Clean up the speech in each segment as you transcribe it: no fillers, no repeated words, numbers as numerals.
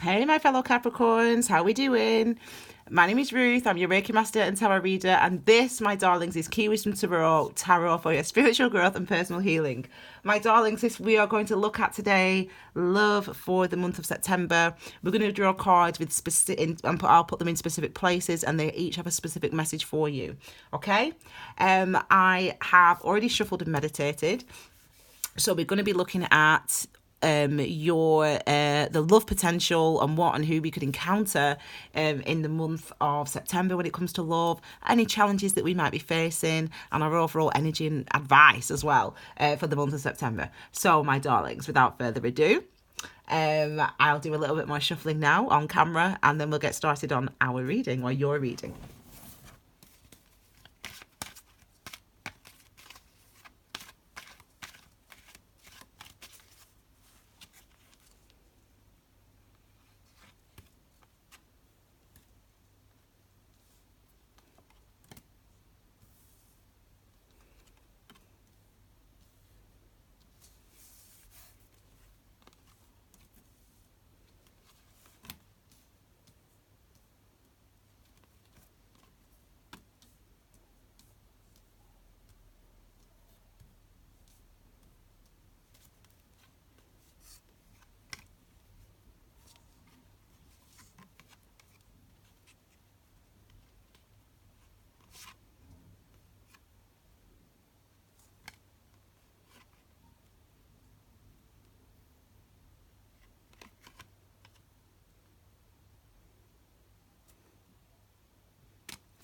Hey, my fellow Capricorns, how we doing? My name is Ruth. I'm your Reiki Master and Tarot Reader, and this, my darlings, is Key Wisdom Tarot for your spiritual growth and personal healing. My darlings, this we are going to look at today, love for the month of September. We're going to draw cards with specific, and I'll put them in specific places, and they each have a specific message for you. Okay? I have already shuffled and meditated, so we're going to be looking at your the love potential and what and who we could encounter in the month of September when it comes to love, any challenges that we might be facing, and our overall energy and advice as well for the month of September. So, my darlings, without further ado, I'll do a little bit more shuffling now on camera, and then we'll get started on our reading, or your reading.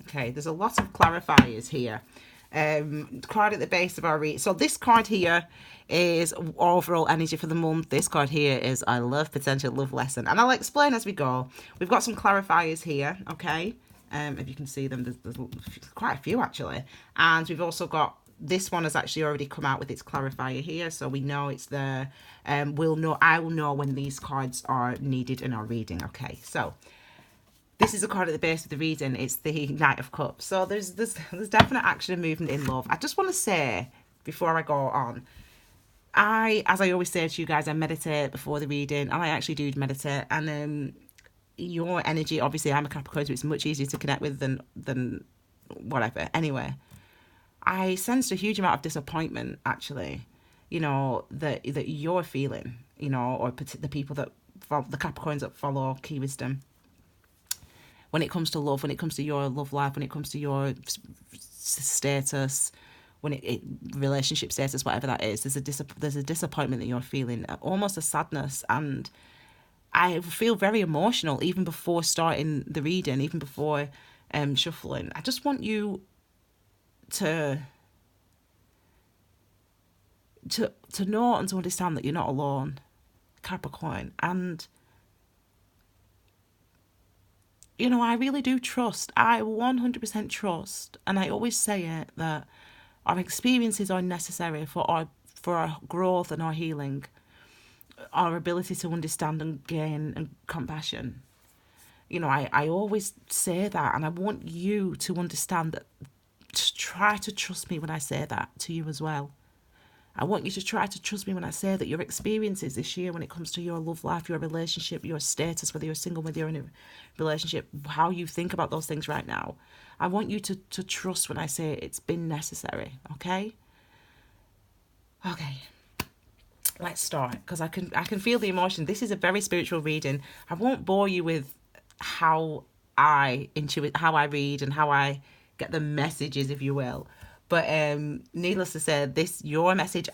Okay, there's a lot of clarifiers here. Card at the base of our read. So this card here is overall energy for the month. This card here is I love potential love lesson, and I'll explain as we go. We've got some clarifiers here. Okay, if you can see them, there's quite a few actually, and we've also got this one has actually already come out with its clarifier here, so we know it's there. I will know when these cards are needed in our reading. Okay, so this is a card at the base of the reading. It's the Knight of Cups. So there's definite action and movement in love. I just want to say, before I go on, as I always say to you guys, I meditate before the reading, and I actually do meditate. And your energy, obviously, I'm a Capricorn, so it's much easier to connect with than whatever. Anyway, I sensed a huge amount of disappointment, actually, that you're feeling, or the people that follow, the Capricorns that follow Key Wisdom. When it comes to love, when it comes to your love life, when it comes to your status, relationship status, whatever that is, there's a disappointment that you're feeling, almost a sadness, and I feel very emotional even before starting the reading, even before shuffling. I just want you to know and to understand that you're not alone, Capricorn, and I really do trust. I 100% trust, and I always say it, that our experiences are necessary for our growth and our healing, our ability to understand and gain and compassion. I always say that, and I want you to understand that. To try to trust me when I say that to you as well. I want you to try to trust me when I say that your experiences this year when it comes to your love life, your relationship, your status, whether you're single, whether you're in a relationship, how you think about those things right now. I want you to trust when I say it's been necessary, okay? Okay, let's start, because I can feel the emotion. This is a very spiritual reading. I won't bore you with how I read and how I get the messages, if you will. But needless to say, our message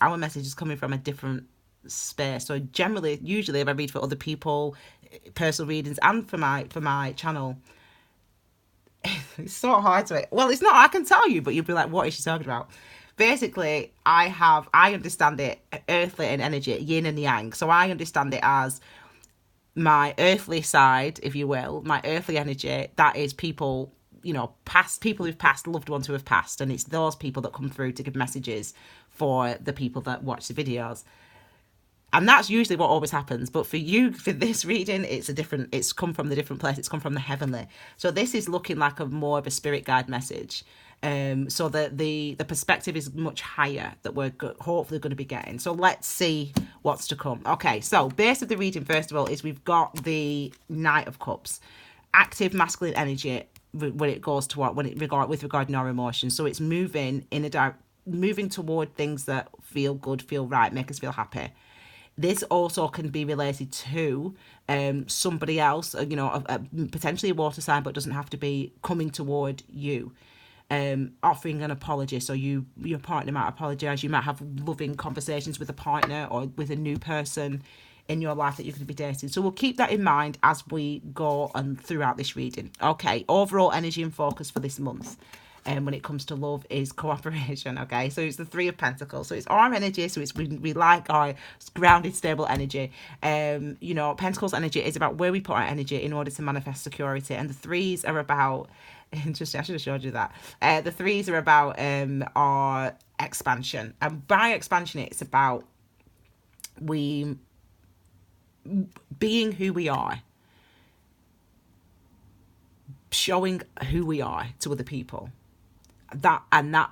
is coming from a different space. So usually if I read for other people, personal readings, and for my channel, it's so hard to, well, it's not, I can tell you, but you'll be like, what is she talking about? Basically, I understand it earthly and energy, yin and yang. So I understand it as my earthly side, if you will, my earthly energy, that is people, past people who've passed, loved ones who have passed, and it's those people that come through to give messages for the people that watch the videos, and that's usually what always happens. But for this reading, it's come from the different place. It's come from the heavenly. So this is looking like more of a spirit guide message, So that the perspective is much higher that we're hopefully going to be getting. So let's see what's to come. Okay, so base of the reading, first of all, is we've got the Knight of Cups, active masculine energy when it goes to what, with regarding our emotions. So it's moving moving toward things that feel good, feel right, make us feel happy. This also can be related to somebody else, potentially a water sign, but doesn't have to be, coming toward you, offering an apology. So your partner might apologise. You might have loving conversations with a partner or with a new person in your life that you're going to be dating. So we'll keep that in mind as we go and throughout this reading. Okay, overall energy and focus for this month. When it comes to love is cooperation. Okay, so it's the Three of Pentacles, so it's our energy, so it's we like our grounded, stable energy. Pentacles energy is about where we put our energy in order to manifest security, and the threes are about, interesting, I should have showed you that, the threes are about our expansion, and by expansion it's about we being who we are, showing who we are to other people, that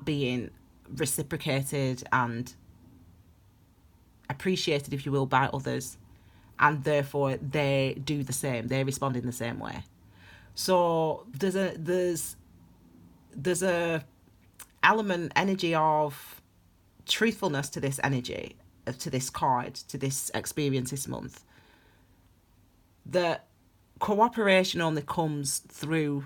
being reciprocated and appreciated, if you will, by others, and therefore they do the same, they respond in the same way. So there's a element, energy of truthfulness to this energy, to this card, to this experience this month. That cooperation only comes through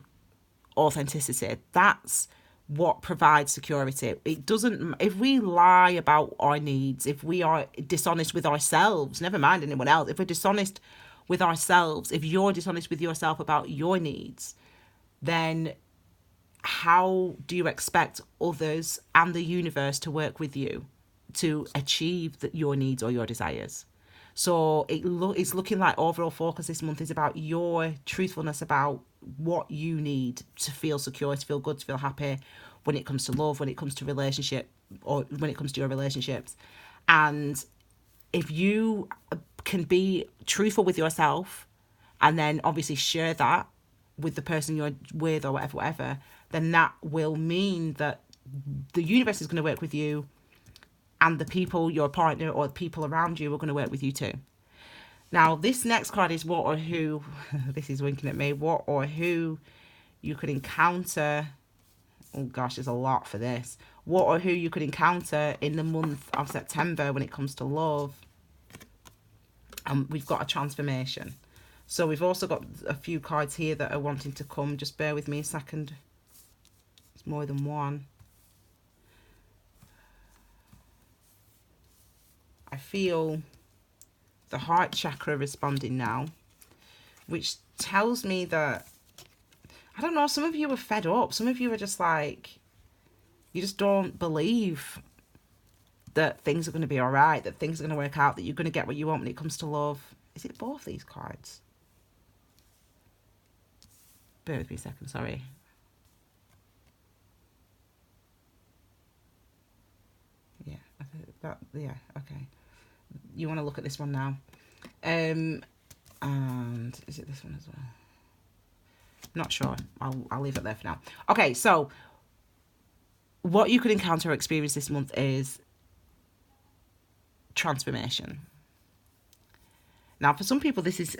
authenticity. That's what provides security. It doesn't, if we lie about our needs, if we are dishonest with ourselves, never mind anyone else, if we're dishonest with ourselves, if you're dishonest with yourself about your needs, then how do you expect others and the universe to work with you to achieve your needs or your desires? So it's looking like overall focus this month is about your truthfulness about what you need to feel secure, to feel good, to feel happy when it comes to love, when it comes to relationship, or when it comes to your relationships. And if you can be truthful with yourself and then obviously share that with the person you're with or whatever, then that will mean that the universe is going to work with you, and the people, your partner or the people around you, are going to work with you too. Now, this next card is what or who, this is winking at me, what or who you could encounter. Oh gosh, there's a lot for this. What or who you could encounter in the month of September when it comes to love. And we've got a transformation. So we've also got a few cards here that are wanting to come. Just bear with me a second. It's more than one. I feel the heart chakra responding now, which tells me that, I don't know, some of you are fed up. Some of you are just like, you just don't believe that things are going to be all right, that things are going to work out, that you're going to get what you want when it comes to love. Is it both these cards? Bear with me a second, sorry. Yeah, yeah, okay. You want to look at this one now. And is it this one as well? Not sure. I'll leave it there for now. Okay, so what you could encounter or experience this month is transformation. Now, for some people, this is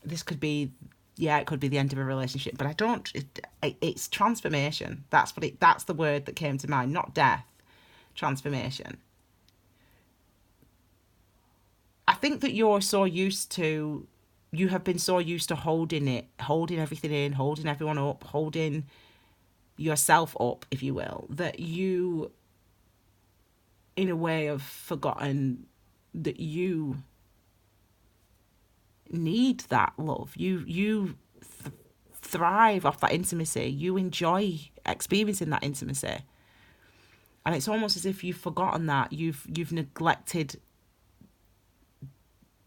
this could be, yeah, it could be the end of a relationship, but it's transformation. That's the word that came to mind, not death. Transformation. I think that you have been so used to holding everything in, holding everyone up, holding yourself up, if you will, that you, in a way, have forgotten that you need that love. You thrive off that intimacy. You enjoy experiencing that intimacy. And it's almost as if you've forgotten that. You've neglected.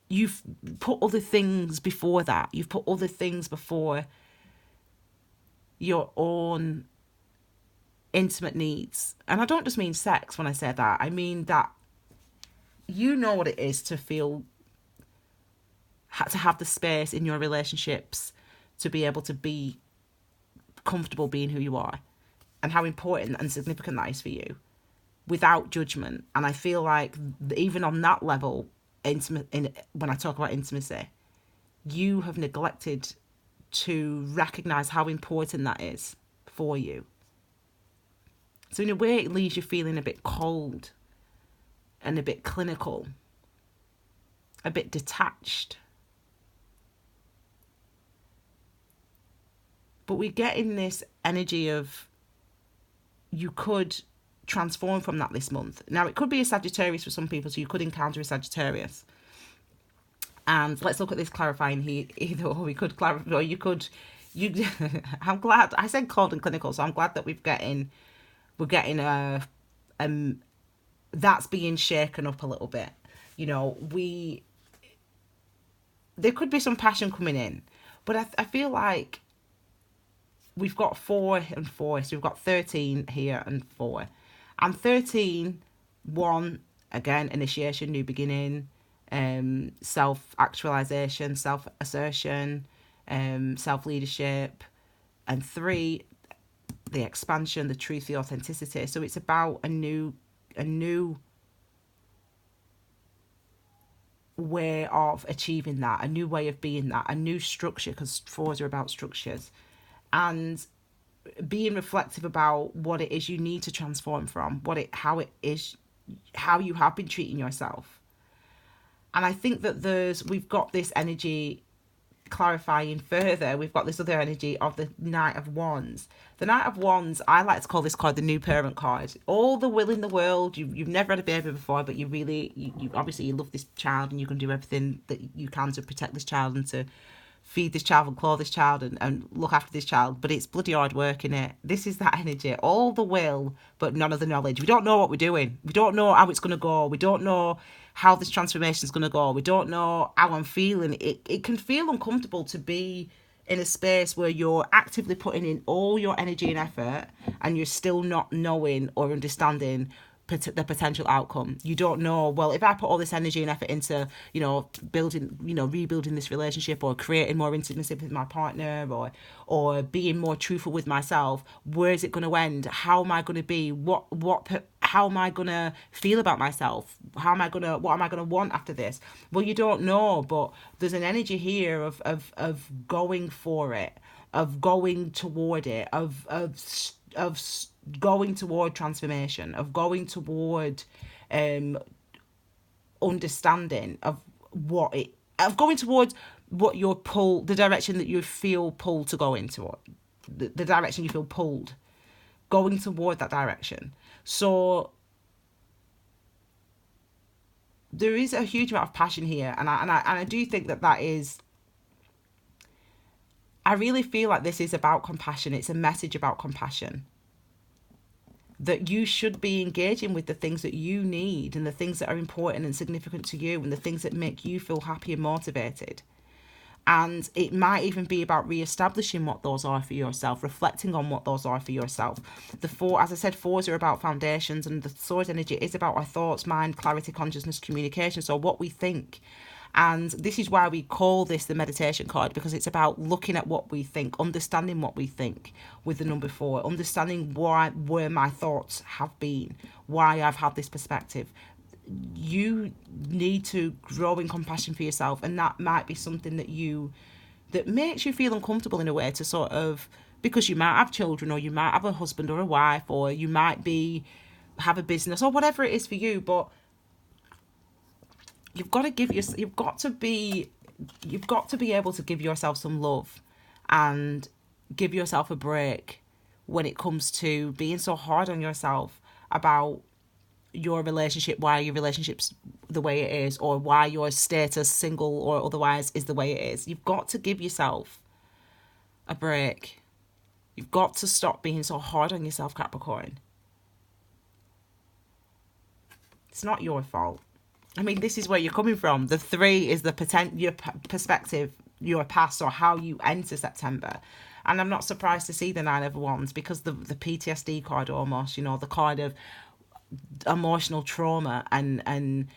You've put other things before that. You've put other things before your own intimate needs. And I don't just mean sex when I say that. I mean that you know what it is to have the space in your relationships to be able to be comfortable being who you are. and how important and significant that is for you without judgment. And I feel like even on that level, when I talk about intimacy, you have neglected to recognize how important that is for you. So in a way, it leaves you feeling a bit cold and a bit clinical, a bit detached. But we get in this energy of you could transform from that this month. Now, it could be a Sagittarius for some people, so you could encounter a Sagittarius. And let's look at this clarifying here. Either or we could clarify, or you could, I'm glad, I said cold and clinical, so I'm glad that we're getting that's being shaken up a little bit. You know, there could be some passion coming in, but I feel like we've got 4 and 4, so we've got 13 here and 4. And 13, 1, again, initiation, new beginning, self-actualization, self-assertion, self-leadership. And 3, the expansion, the truth, the authenticity. So it's about a new way of achieving that, a new way of being that, a new structure, because 4s are about structures. And being reflective about what it is you need to transform from, how you have been treating yourself. And I think that we've got this energy clarifying further. We've got this other energy of the Knight of Wands. The Knight of Wands, I like to call this card the new parent card. All the will in the world. You've never had a baby before, but you obviously you love this child, and you can do everything that you can to protect this child and to feed this child and clothe this child and look after this child, but it's bloody hard work, in it. This is that energy. All the will, but none of the knowledge. We don't know what we're doing. We don't know how it's going to go. We don't know how this transformation is going to go. We don't know how I'm feeling. It can feel uncomfortable to be in a space where you're actively putting in all your energy and effort, and you're still not knowing or understanding the potential outcome. You don't know, well, if I put all this energy and effort into, rebuilding this relationship, or creating more intimacy with my partner, or being more truthful with myself, where is it going to end? How am I going to be? How am I going to feel about myself? What am I going to want after this? Well, you don't know, but there's an energy here of going for it, of going toward it, of going toward transformation, of going toward understanding of going towards what you're the direction that you feel pulled to go into, the direction you feel pulled, going toward that direction. So there is a huge amount of passion here, and I do think that is. I really feel like this is about compassion. It's a message about compassion. That you should be engaging with the things that you need, and the things that are important and significant to you, and the things that make you feel happy and motivated. And it might even be about re-establishing what those are for yourself, reflecting on what those are for yourself. The 4, as I said, 4s are about foundations, and the Sword energy is about our thoughts, mind, clarity, consciousness, communication. So what we think. And this is why we call this the meditation card, because it's about looking at what we think, understanding what we think with the number 4, understanding where my thoughts have been, why I've had this perspective. You need to grow in compassion for yourself, and that might be something that makes you feel uncomfortable in a way, to sort of, because you might have children, or you might have a husband or a wife, or you might have a business, or whatever it is for you, but you've got to be able to give yourself some love and give yourself a break when it comes to being so hard on yourself about your relationship, why your relationship's the way it is, or why your status, single or otherwise, is the way it is. You've got to give yourself a break. You've got to stop being so hard on yourself, Capricorn. It's not your fault. I mean, this is where you're coming from. The 3 is your perspective, your past, or how you enter September. And I'm not surprised to see the 9 of Wands, because the PTSD card, almost, the card of emotional trauma, and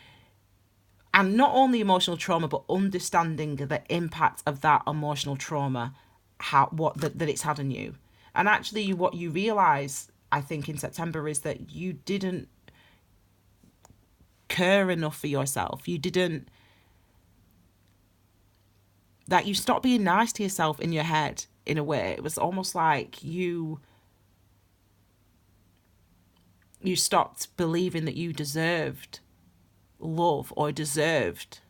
not only emotional trauma, but understanding the impact of that emotional trauma, that it's had on you. And actually what you realise I think, in September is that you didn't care enough for yourself. That you stopped being nice to yourself in your head, in a way. It was almost like you stopped believing that you deserved love or deserved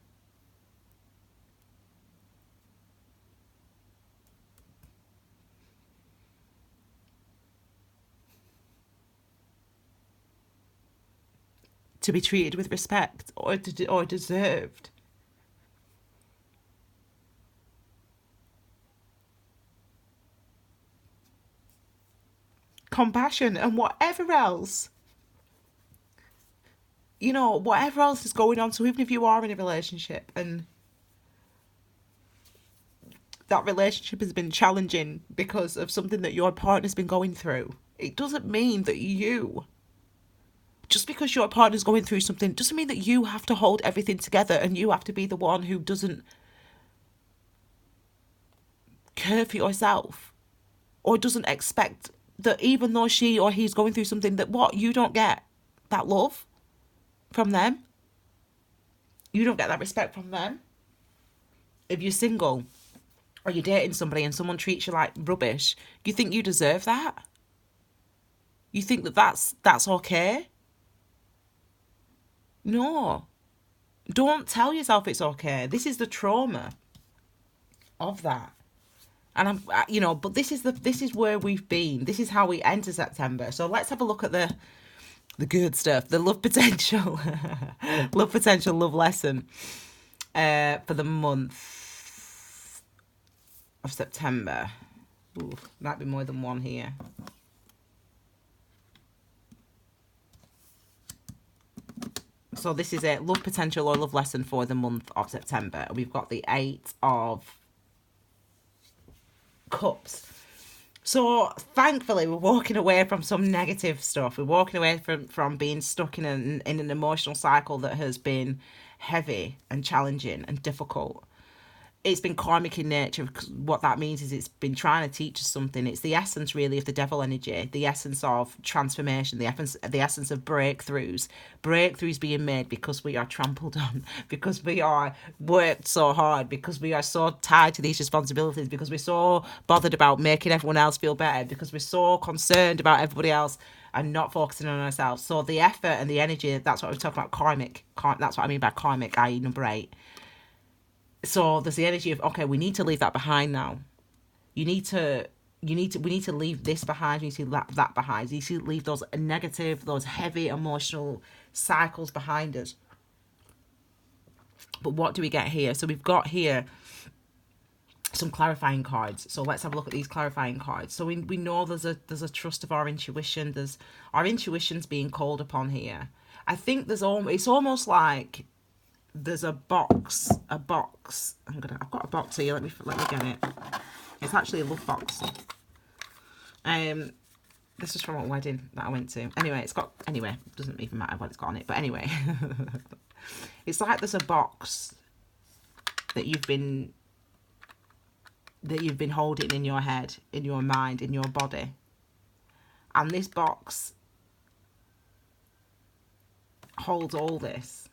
to be treated with respect or deserved compassion and whatever else, whatever else is going on. So even if you are in a relationship and that relationship has been challenging because of something that your partner's been going through, it doesn't mean that just because your partner's going through something doesn't mean that you have to hold everything together and you have to be the one who doesn't care for yourself or doesn't expect that, even though she or he's going through something, that you don't get that love from them. You don't get that respect from them. If you're single or you're dating somebody and someone treats you like rubbish, you think you deserve that? You think that that's okay? No. Don't tell yourself it's okay. This is the trauma of that. And but this is where we've been. This is how we enter September. So let's have a look at the good stuff, the love potential, love lesson for the month of September. Ooh, might be more than one here. So this is a love potential or love lesson for the month of September. We've got the 8 of Cups. So thankfully we're walking away from some negative stuff. We're walking away from being stuck in an emotional cycle that has been heavy and challenging and difficult. It's been karmic in nature. What that means is it's been trying to teach us something. It's the essence, really, of the devil energy, the essence of transformation, the essence of breakthroughs being made because we are trampled on, because we are worked so hard, because we are so tied to these responsibilities, because we're so bothered about making everyone else feel better, because we're so concerned about everybody else and not focusing on ourselves. So the effort and the energy, that's what we're talking about, karmic. That's what I mean by karmic, i.e. number 8. So there's the energy of, okay, we need to leave that behind now. We need to leave this behind. We need to leave that behind. We need to leave those negative, those heavy emotional cycles behind us. But what do we get here? So we've got here some clarifying cards. So let's have a look at these clarifying cards. So we know there's a trust of our intuition. There's our intuition's being called upon here. I think it's almost like there's a box. I've got a box here. Let me get it. It's actually a love box. This is from a wedding that I went to. Anyway, it doesn't even matter what it's got on it. But anyway, it's like there's a box that you've been holding in your head, in your mind, in your body. And this box holds all this.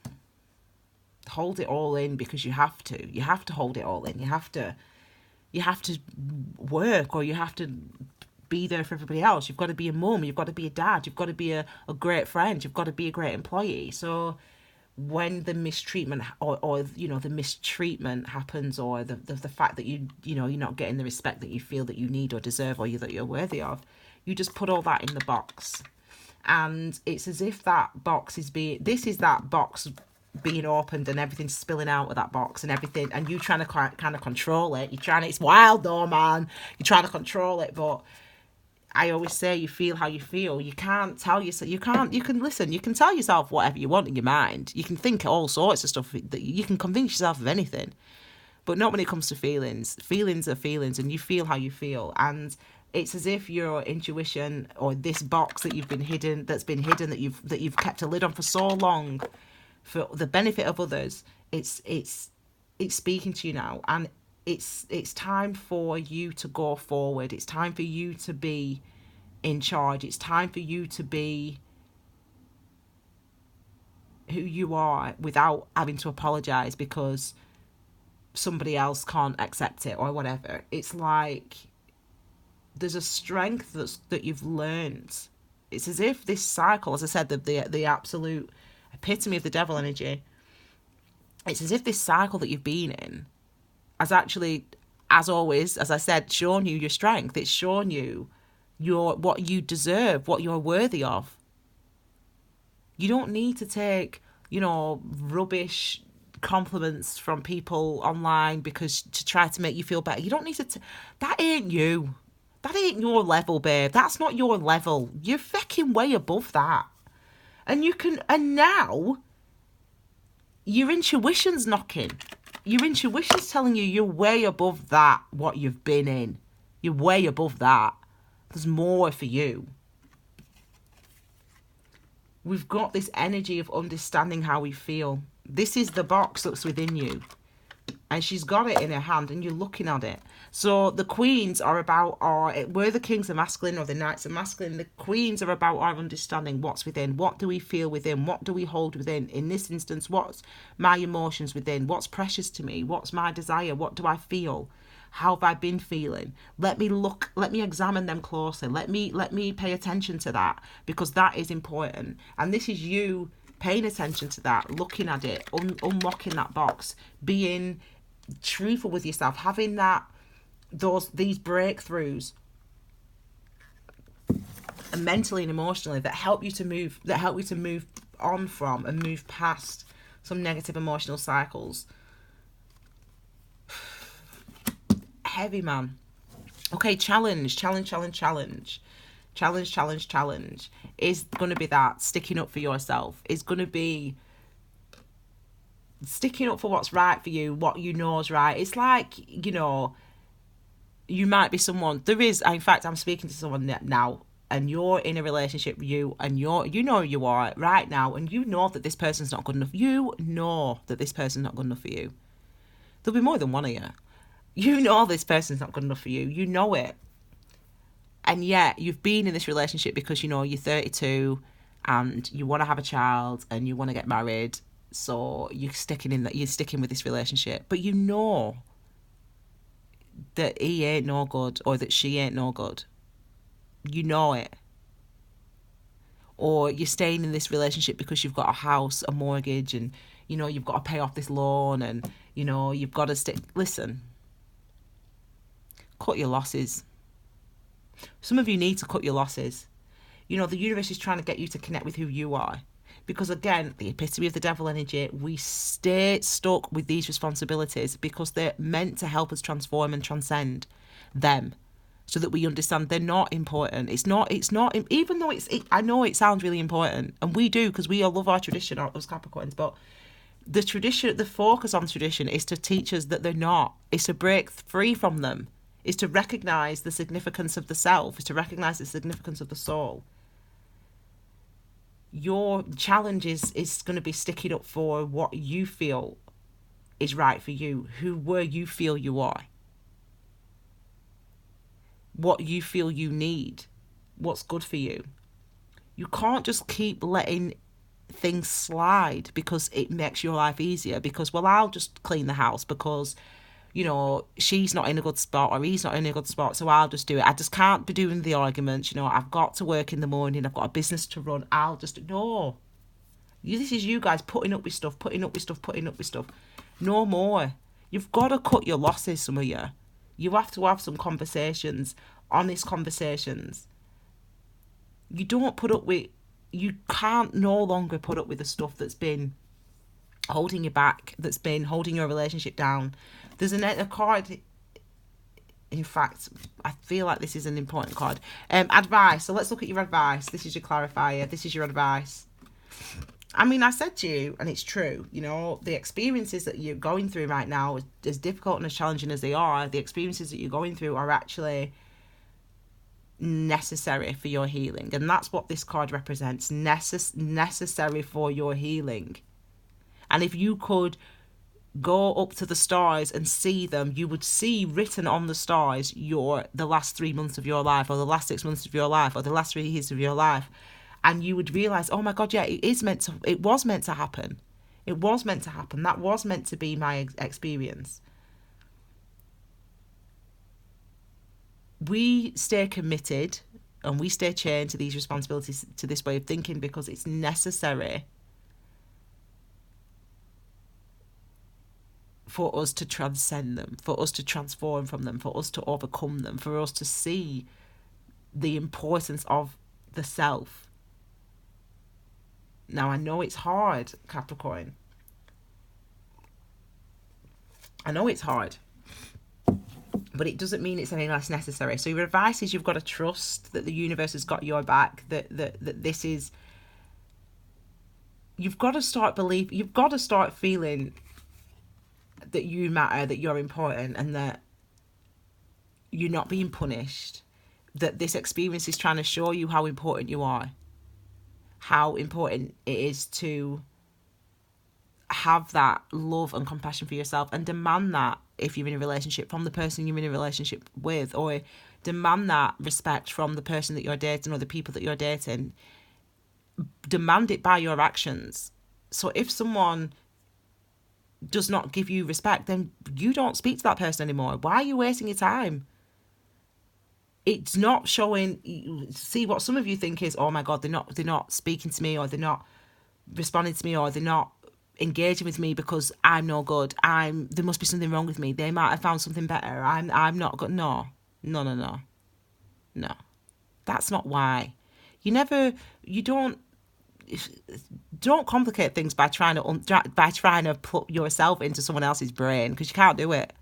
Hold it all in, because you have to hold it all in. You have to work, or you have to be there for everybody else. You've got to be a mum, you've got to be a dad, you've got to be a great friend, you've got to be a great employee. So when the mistreatment or the mistreatment happens, or the fact that you're not getting the respect that you feel that you need or deserve, or that you're worthy of, you just put all that in the box. And it's as if that box is that box being opened, and everything's spilling out of that box and everything, and you trying to kind of control it. It's wild though, man. You're trying to control it, but I always say you feel how you feel. You can't tell yourself, you can listen, you can tell yourself whatever you want in your mind. You can think all sorts of stuff, that you can convince yourself of anything, but not when it comes to feelings. Feelings are feelings, and you feel how you feel. And it's as if your intuition, or this box that you've been hidden, that you've kept a lid on for so long, for the benefit of others, it's speaking to you now, and it's time for you to go forward. It's time for you to be in charge. It's time for you to be who you are without having to apologize because somebody else can't accept it or whatever. It's like there's a strength that you've learned. It's as if this cycle, as I said, the absolute epitome of the devil energy, it's as if this cycle that you've been in has actually, as always, as I said, shown you your strength. It's shown you what you deserve, what you're worthy of. You don't need to take, rubbish compliments from people online because to try to make you feel better. You don't need to. That ain't you. That ain't your level, babe. That's not your level. You're fucking way above that. And now your intuition's knocking. Your intuition's telling you you're way above that, what you've been in. You're way above that. There's more for you. We've got this energy of understanding how we feel. This is the box that's within you. And she's got it in her hand and you're looking at it. So the queens are about we're the kings of masculine or the knights of masculine. The queens are about our understanding what's within. What do we feel within? What do we hold within? In this instance, what's my emotions within? What's precious to me? What's my desire? What do I feel? How have I been feeling? Let me examine them closely. Let me pay attention to that because that is important. And this is you paying attention to that, looking at it, unlocking that box, being truthful with yourself, having these breakthroughs and mentally and emotionally that help you to move on from and move past some negative emotional cycles. Heavy, man. Okay, challenge is going to be that sticking up for yourself. Is going to be sticking up for what's right for you, what you know is right. It's like, you might be someone, in fact, I'm speaking to someone now, and you're in a relationship with you, and you are right now, and you know that this person's not good enough. You know that this person's not good enough for you. There'll be more than one of you. You know this person's not good enough for you. You know it. And yet you've been in this relationship because, you're 32 and you want to have a child and you want to get married. So you're sticking with this relationship. But you know that he ain't no good or that she ain't no good. You know it. Or you're staying in this relationship because you've got a house, a mortgage, and, you've got to pay off this loan and, you've got to stay. Listen. Cut your losses. Some of you need to cut your losses. The universe is trying to get you to connect with who you are. Because again, the epitome of the devil energy, we stay stuck with these responsibilities because they're meant to help us transform and transcend them so that we understand they're not important. It's not, even though I know it sounds really important, and we do because we all love our tradition, us Capricorns, but the focus on tradition is to teach us that they're not. It's to break free from them. Is to recognise the significance of the self, is to recognise the significance of the soul. Your challenge is going to be sticking up for what you feel is right for you, where you feel you are, what you feel you need, what's good for you. You can't just keep letting things slide because it makes your life easier because, I'll just clean the house because she's not in a good spot or he's not in a good spot, so I'll just do it. I just can't be doing the arguments, I've got to work in the morning, I've got a business to run, no. This is you guys putting up with stuff. No more. You've got to cut your losses, some of you. You have to have some conversations, honest conversations. You can't no longer put up with the stuff that's been holding you back, that's been holding your relationship down. There's a card, in fact, I feel like this is an important card. Advice. So let's look at your advice. This is your clarifier. This is your advice. I said to you, and it's true, the experiences that you're going through right now, as difficult and as challenging as they are, the experiences that you're going through are actually necessary for your healing. And that's what this card represents, necessary for your healing. And if you could go up to the stars and see them, you would see written on the stars the last 3 months of your life, or the last 6 months of your life, or the last 3 years of your life. And you would realise, oh my God, yeah, it was meant to happen. It was meant to happen. That was meant to be my experience. We stay committed and we stay chained to these responsibilities, to this way of thinking, because it's necessary for us to transcend them, for us to transform from them, for us to overcome them, for us to see the importance of the self. Now, I know it's hard, Capricorn. I know it's hard, but it doesn't mean it's any less necessary. So your advice is, you've got to trust that the universe has got your back, that this is, you've got to start feeling that you matter, that you're important, and that you're not being punished, that this experience is trying to show you how important you are, how important it is to have that love and compassion for yourself, and demand that if you're in a relationship from the person you're in a relationship with, or demand that respect from the person that you're dating or the people that you're dating. Demand it by your actions. So if someone does not give you respect, then you don't speak to that person anymore. Why are you wasting your time? It's not showing. See, what some of you think is, oh my God, they're not speaking to me, or they're not responding to me, or they're not engaging with me because I'm no good. There must be something wrong with me. They might have found something better. I'm not good. No. That's not why. You don't complicate things by trying to put yourself into someone else's brain, because you can't do it.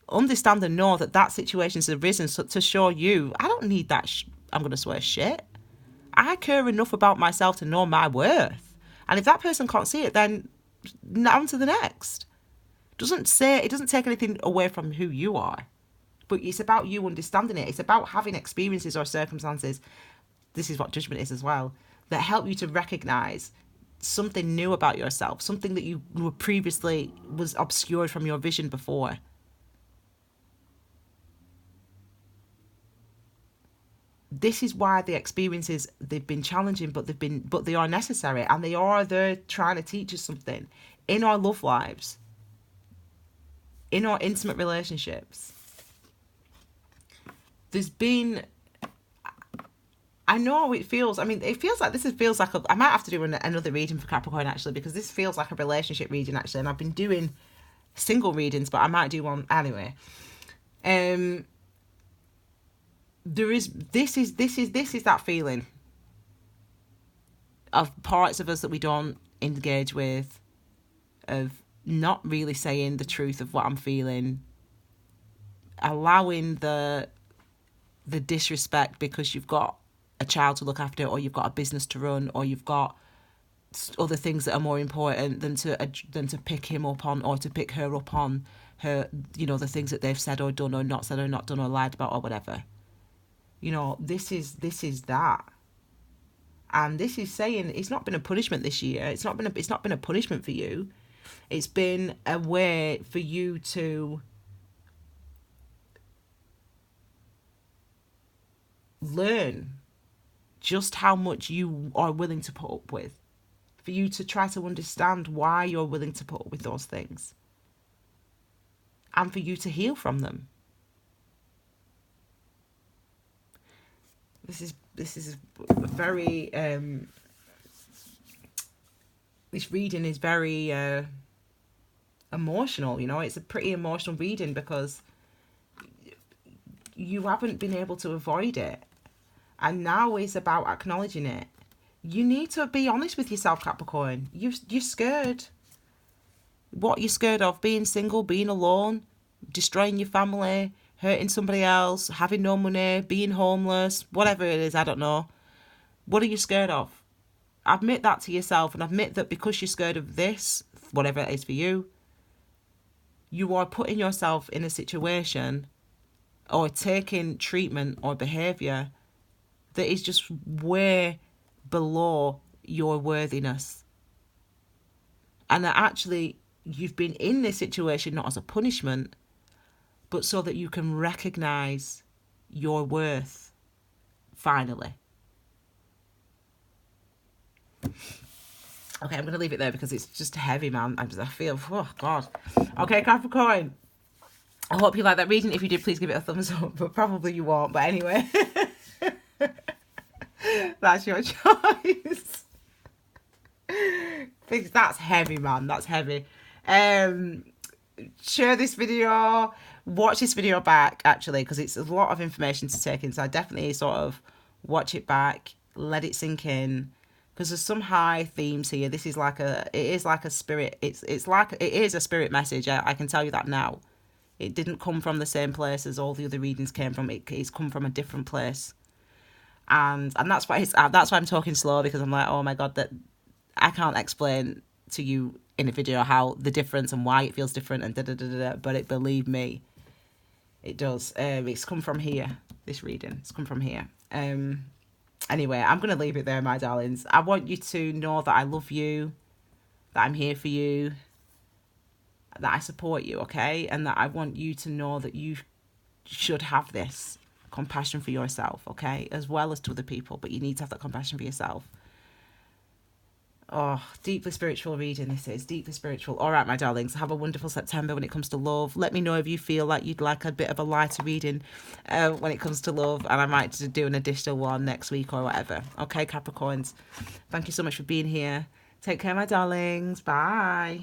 Understand and know that situation's arisen to show you, I don't need that I'm going to swear shit. I care enough about myself to know my worth. And if that person can't see it, then on to the next. It doesn't take anything away from who you are. But it's about you understanding it. It's about having experiences or circumstances, this is what judgment is as well, that help you to recognise something new about yourself, something that you were previously was obscured from your vision before. This is why the experiences, they've been challenging, but they are necessary, and they're trying to teach us something in our love lives, in our intimate relationships. I know it feels like I might have to do another reading for Capricorn, actually, because this feels like a relationship reading, actually, and I've been doing single readings, but I might do one anyway. This is that feeling of parts of us that we don't engage with, of not really saying the truth of what I'm feeling, allowing the disrespect because you've got a child to look after, or you've got a business to run, or you've got other things that are more important than to pick him up on, or to pick her up on her, the things that they've said or done or not said or not done or lied about or whatever. This is that. And this is saying it's not been a punishment this year. It's not been a punishment for you. It's been a way for you to learn just how much you are willing to put up with, for you to try to understand why you're willing to put up with those things, and for you to heal from them. This is very this reading is very emotional. It's a pretty emotional reading because you haven't been able to avoid it, and now it's about acknowledging it. You need to be honest with yourself, Capricorn. You're scared. What you're scared of: being single, being alone, destroying your family, hurting somebody else, having no money, being homeless, whatever it is, I don't know. What are you scared of? Admit that to yourself, and admit that because you're scared of this, whatever it is for you, you are putting yourself in a situation or taking treatment or behaviour that is just way below your worthiness. And that actually you've been in this situation not as a punishment, but so that you can recognize your worth finally. Okay, I'm going to leave it there because it's just heavy, man. I feel, oh, God. Okay, Capricorn. I hope you like that reading. If you did, please give it a thumbs up, but probably you won't. But anyway, that's your choice. That's heavy, man. That's heavy. Share this video. Watch this video back, actually, because it's a lot of information to take in. So I definitely sort of watch it back, let it sink in, because there's some high themes here. It is like a spirit. It is a spirit message. I can tell you that now. It didn't come from the same place as all the other readings came from. It's come from a different place, and that's why I'm talking slow, because I'm like, oh my God, that I can't explain to you in a video how the difference and why it feels different and da-da-da-da-da, but believe me, it does. It's come from here, this reading. It's come from here. Anyway, I'm going to leave it there, my darlings. I want you to know that I love you, that I'm here for you, that I support you, okay? And that I want you to know that you should have this compassion for yourself, okay? As well as to other people, but you need to have that compassion for yourself. Oh, deeply spiritual reading this is. Deeply spiritual. All right, my darlings, have a wonderful September when it comes to love. Let me know if you feel like you'd like a bit of a lighter reading when it comes to love, and I might do an additional one next week or whatever. Okay, Capricorns, thank you so much for being here. Take care, my darlings. Bye.